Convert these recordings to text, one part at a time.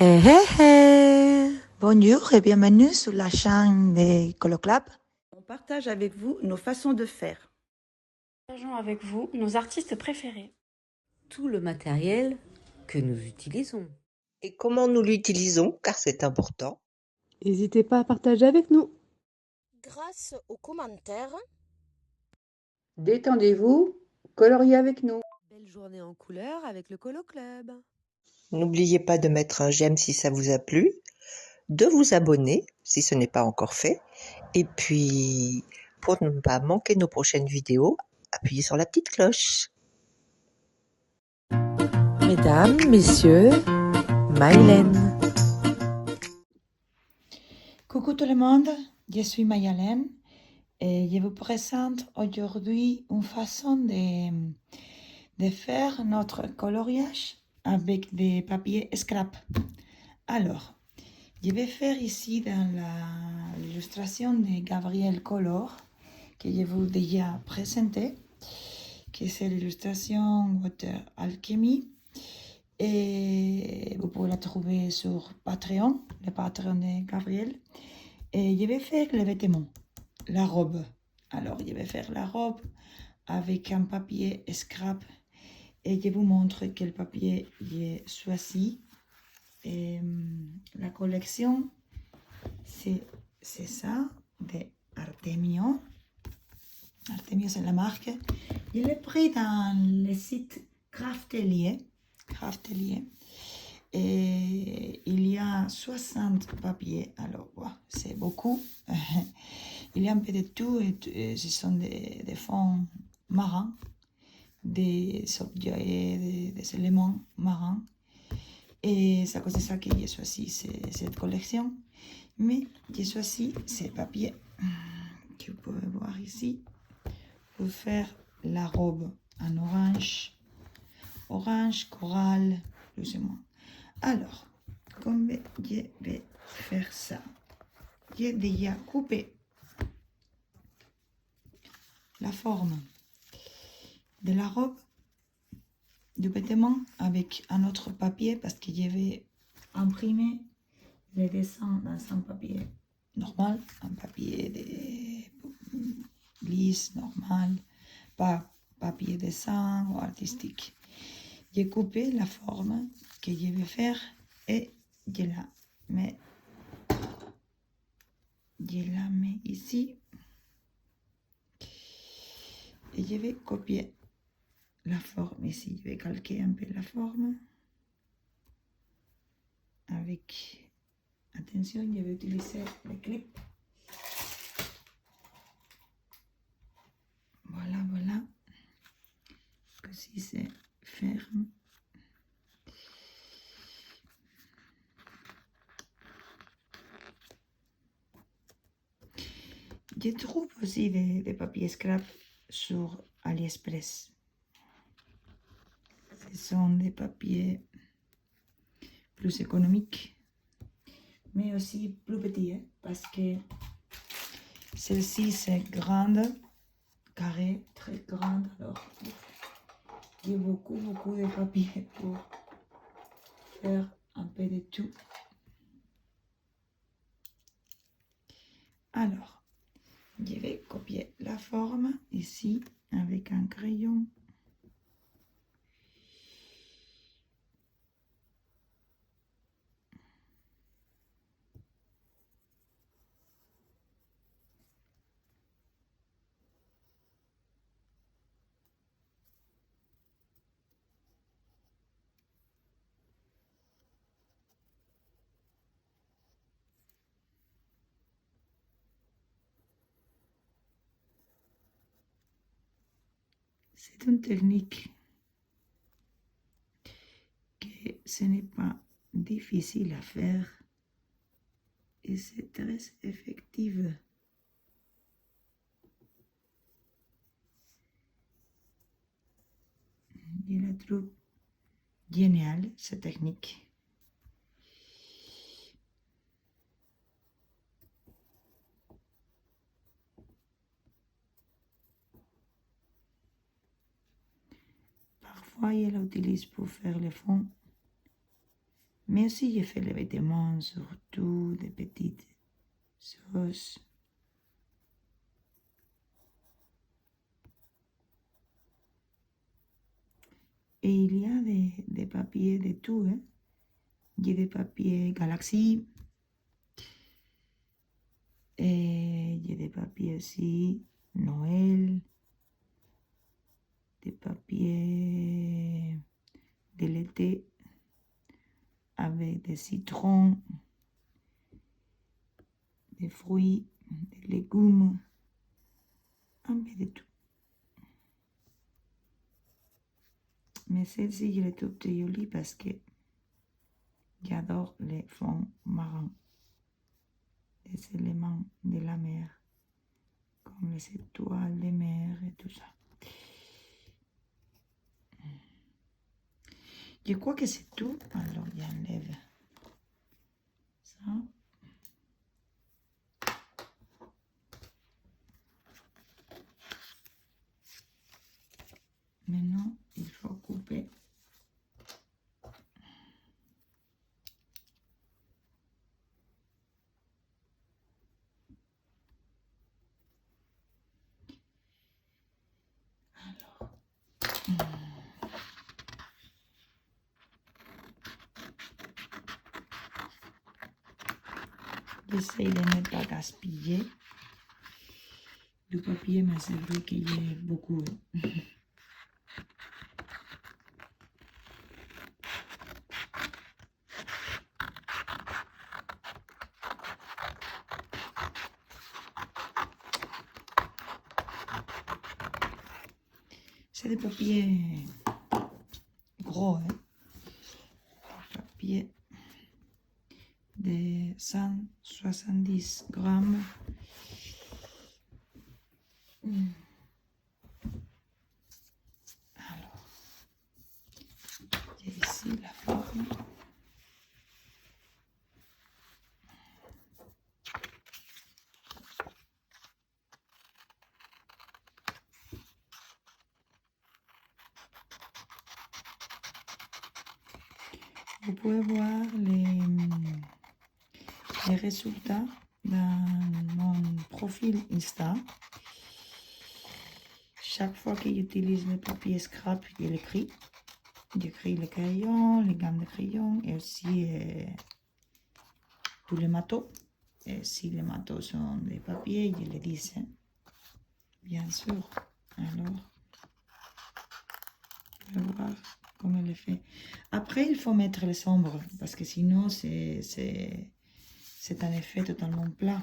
Hé hé hé! Bonjour et bienvenue sur la chaîne de Coloclub. On partage avec vous nos façons de faire. Partageons avec vous nos artistes préférés. Tout le matériel que nous utilisons. Et comment nous l'utilisons, car c'est important. N'hésitez pas à partager avec nous. Grâce aux commentaires, Détendez-vous, coloriez avec nous. Belle journée en couleur avec le Colo Club. N'oubliez pas de mettre un j'aime si ça vous a plu, de vous abonner si ce n'est pas encore fait, et puis pour ne pas manquer nos prochaines vidéos, appuyez sur la petite cloche. Mesdames, messieurs, Maïlène. Coucou tout le monde, je suis Mayalène et je vous présente aujourd'hui une façon de faire notre coloriage avec des papiers scrap. Alors, je vais faire ici dans l'illustration de Gabriel Color que je vous ai déjà présenté, que c'est l'illustration Water Alchemy. Et vous pouvez la trouver sur Patreon, le Patreon de Gabriel. Et je vais faire les vêtements, la robe. Alors, je vais faire la robe avec un papier scrap. Et je vous montre quel papier j'ai choisi. Et la collection, c'est ça, de Artemio. Artemio, c'est la marque. Je l'ai pris dans le site Craftelier. Et il y a 60 papiers, alors c'est beaucoup. Il y a un peu de tout, et ce sont des fonds marins, des objets, des éléments marins. Et c'est à cause de ça que j'ai choisi cette collection. Mais j'ai choisi ces papiers que vous pouvez voir ici pour faire la robe en orange corail, plus ou moins. Alors, comme je vais faire ça, j'ai déjà coupé la forme de la robe, du vêtement avec un autre papier parce que je vais imprimer les dessins dans un papier normal, un papier de lisse normal, pas papier dessin ou artistique. J'ai coupé la forme que je vais faire et je la mets ici. Et je vais copier la forme ici. Je vais calquer un peu la forme. Avec, attention, je vais utiliser le clip. Voilà. Que si c'est ferme. Je trouve aussi des papiers scrap sur AliExpress. Ce sont des papiers plus économiques, mais aussi plus petits, parce que celle-ci c'est grande, carré, très grande. Alors, il y a beaucoup de papier pour faire un peu de tout. Alors, je vais copier la forme ici avec un crayon. C'est une technique que ce n'est pas difficile à faire et c'est très effectif. Je la trouve géniale, cette technique. Parfois, je l'utilise pour faire le fond, Mais aussi, j'ai fait les vêtements, surtout des petites choses. Et il y a des papiers de tout. Hein. Il y a des papiers Galaxy. Et il y a des papiers aussi Noël. Des papiers de l'été avec des citrons, des fruits, des légumes, un peu de tout. Mais celle-ci, je la trouve très jolie parce que j'adore les fonds marins, les éléments de la mer, comme les étoiles de mer et tout ça. Je crois que c'est tout, alors j'enlève ça. Maintenant, il faut couper. Alors, j'essaie de ne pas gaspiller du papier, mais c'est vrai qu'il y a beaucoup. C'est des papiers gros, hein? Des papiers de 170 grammes. Alors, j'ai ici la forme. Vous pouvez voir les résultats dans mon profil Insta. Chaque fois que j'utilise le papier scrap, je l'écris. J'écris les crayons, les gammes de crayons et aussi tous les matos. Et si les matos sont des papiers, je les dis, hein. Bien sûr. Alors, on va voir comment elle est fait. Après, il faut mettre les sombres parce que sinon, c'est un effet totalement plat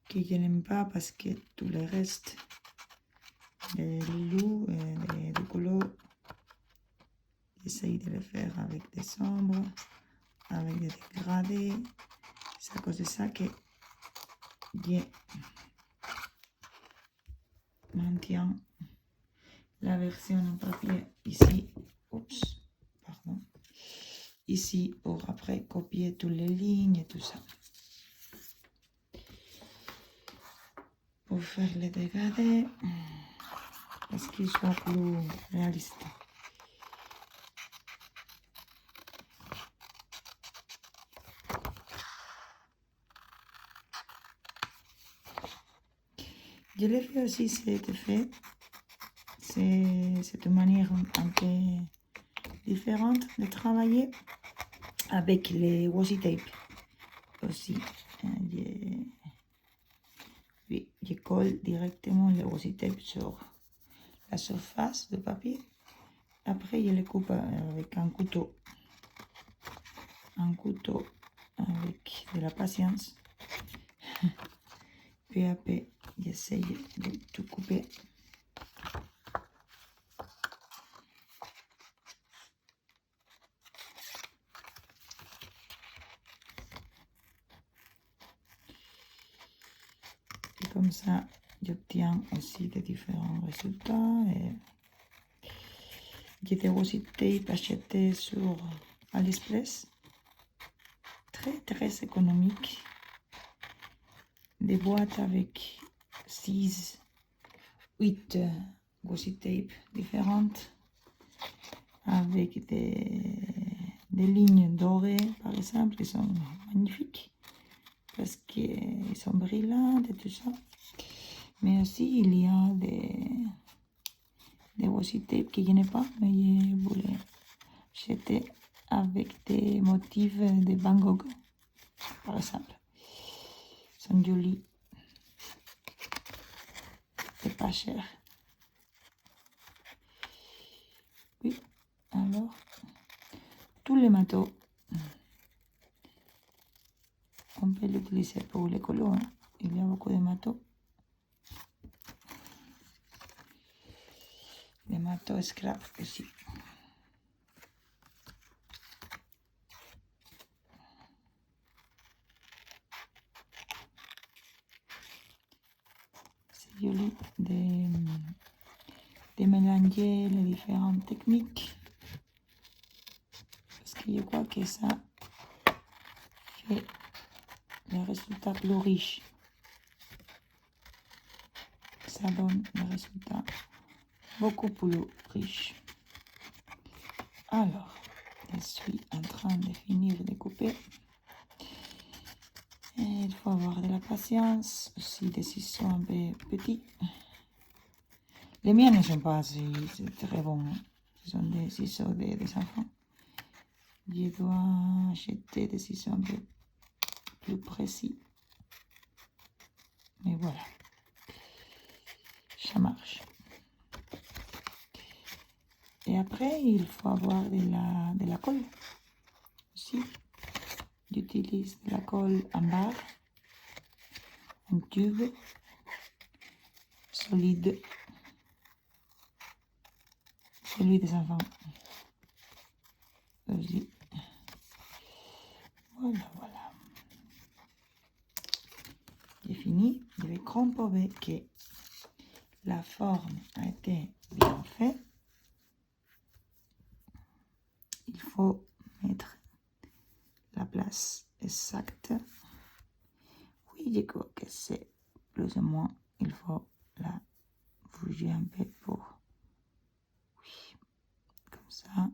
que je n'aime pas parce que tout le reste des loups et des couleurs, j'essaye de le faire avec des sombres, avec des dégradés. C'est à cause de ça que je maintiens la version en papier ici. Oups, pardon. Ici pour après copier toutes les lignes et tout ça. Pour faire les dégradés, parce qu'ils soient plus réalistes. Je l'ai fait aussi cet effet. C'est une manière un peu différente de travailler avec les washi tape aussi. Je colle directement le washi tape sur la surface de papier. Après, je le coupe avec un couteau. Un couteau avec de la patience. Peu à peu, j'essaye de tout couper. Et comme ça, j'obtiens aussi des différents résultats. J'ai des washi tape achetés sur AliExpress. Très économique. Des boîtes avec 6, 8 washi tape différentes. Avec des des lignes dorées, par exemple, qui sont magnifiques parce qu'ils sont brillants et tout ça. Mais aussi, il y a des washi tape que je n'ai pas, mais je voulais acheter avec des motifs de Van Gogh, par exemple. Ils sont jolis et pas chers. Oui, alors, tous les matos, on peut l'utiliser pour les colos, hein. Il y a beaucoup de matos. Des matos scrap aussi. C'est joli de mélanger les différentes techniques. Parce que je crois que ça fait les résultats plus riches. Ça donne les résultats beaucoup plus riches. Alors, je suis en train de finir de couper. Et il faut avoir de la patience, aussi des ciseaux un peu petits. Les miens ne sont pas assez très bons, hein. Ce sont des ciseaux des enfants. Je dois acheter des ciseaux un peu plus précis. Mais voilà, ça marche. Et après, il faut avoir de la colle aussi. J'utilise de la colle en barre, en tube, solide, celui des enfants. Aussi. Voilà, voilà. J'ai fini. Je vais comprober que la forme a été bien faite. Il faut mettre la place exacte. Oui, je crois que c'est plus ou moins. Il faut la bouger un peu pour. Oui, comme ça.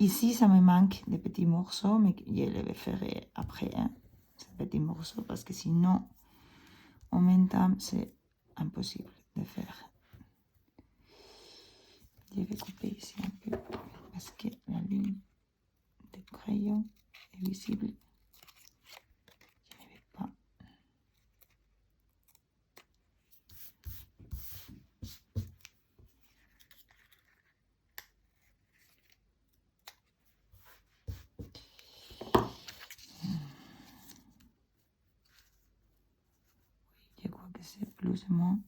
Ici, ça me manque des petits morceaux, mais je les vais faire après, hein, ces petits morceaux, parce que sinon, en même temps, c'est impossible de faire. Je vais couper ici un peu, parce que la ligne de crayon est visible. Je ne vais pas. Je crois que c'est plus ou moins.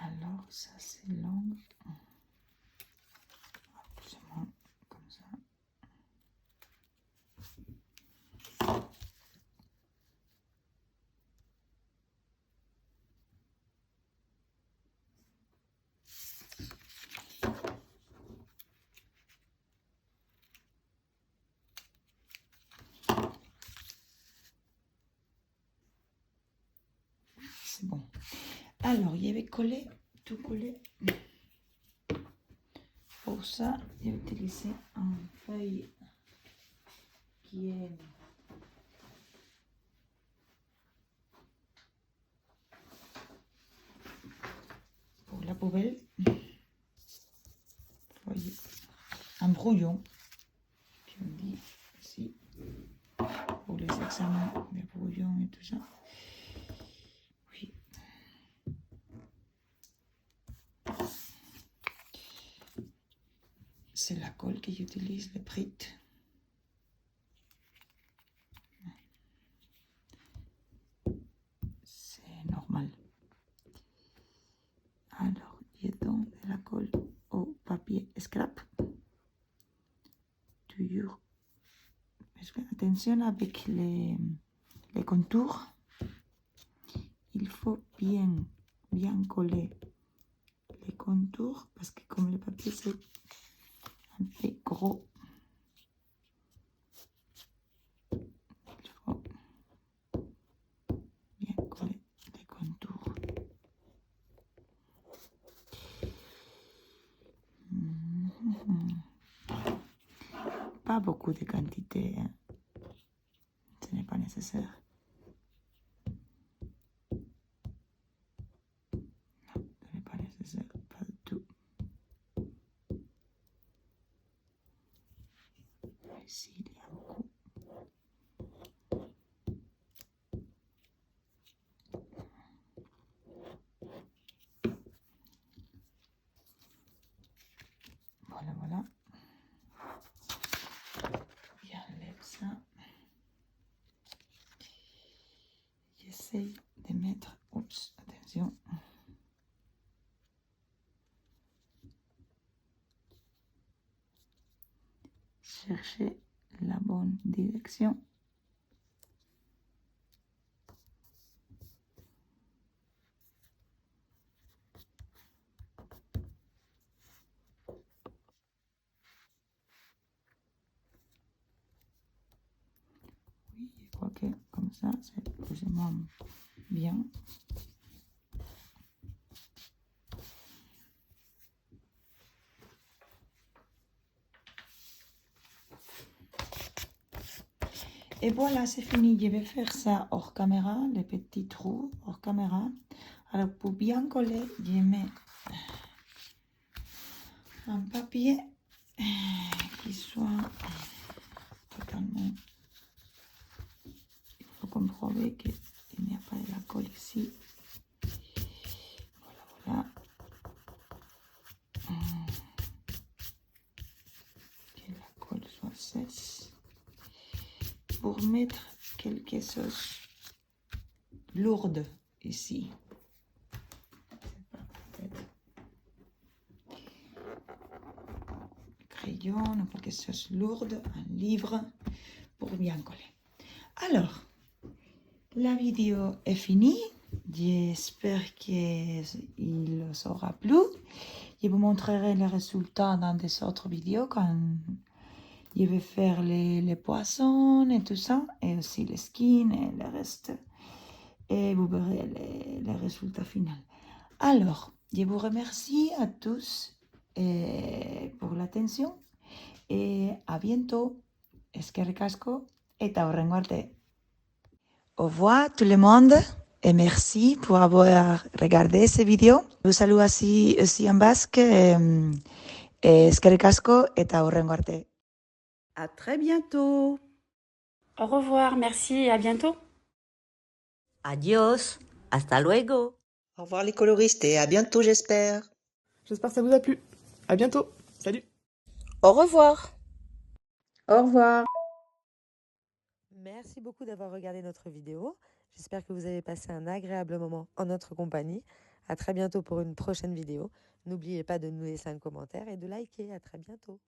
Alors, ça c'est long. Plus ou moins comme ça. C'est bon. Alors, il y avait collé, tout collé. Pour ça, j'ai utilisé une feuille qui est pour la poubelle. Voyez, un brouillon, qui on dit ici, pour les examens, les brouillons et tout ça. Oui. c'est la colle que j'utilise, le Brit. C'est normal. Alors, je donne de la colle au papier scrap. Toujours. Parce que, attention avec les contours. Il faut bien coller les contours parce que comme le papier c'est un peu gros, il faut bien coller les contours. Pas beaucoup de quantité, hein. Ce n'est pas nécessaire. Non, ce n'est pas nécessaire, pas du tout. Ici, il y a beaucoup. Voilà. J'enlève ça. J'essaye de mettre... Oups, attention. Chercher la bonne direction. Oui, je crois que comme ça, c'est plus ou moins bien. Et voilà, c'est fini. Je vais faire ça hors caméra, les petits trous hors caméra. Alors, pour bien coller, je mets un papier qui soit totalement... Il faut contrôler qu'il n'y a pas de la colle ici. Voilà. Que la colle soit sèche. Pour mettre quelque chose lourde ici. Crayon ou quelque chose lourde, un livre pour bien coller. Alors, la vidéo est finie. J'espère qu'il vous aura plu. Je vous montrerai les résultats dans des autres vidéos quand je vais faire les poissons et tout ça, et aussi les skins et le reste. Et vous verrez les résultats finaux. Alors, je vous remercie à tous pour l'attention et à bientôt. Eskerrik asko eta hurrengo arte. Au revoir tout le monde et merci pour avoir regardé cette vidéo. Je vous salue aussi en basque. Eskerrik asko eta hurrengo arte. À très bientôt. Au revoir, merci et à bientôt. Adios, hasta luego. Au revoir les coloristes et à bientôt j'espère. J'espère que ça vous a plu. À bientôt. Salut. Au revoir. Au revoir. Merci beaucoup d'avoir regardé notre vidéo. J'espère que vous avez passé un agréable moment en notre compagnie. À très bientôt pour une prochaine vidéo. N'oubliez pas de nous laisser un commentaire et de liker. À très bientôt.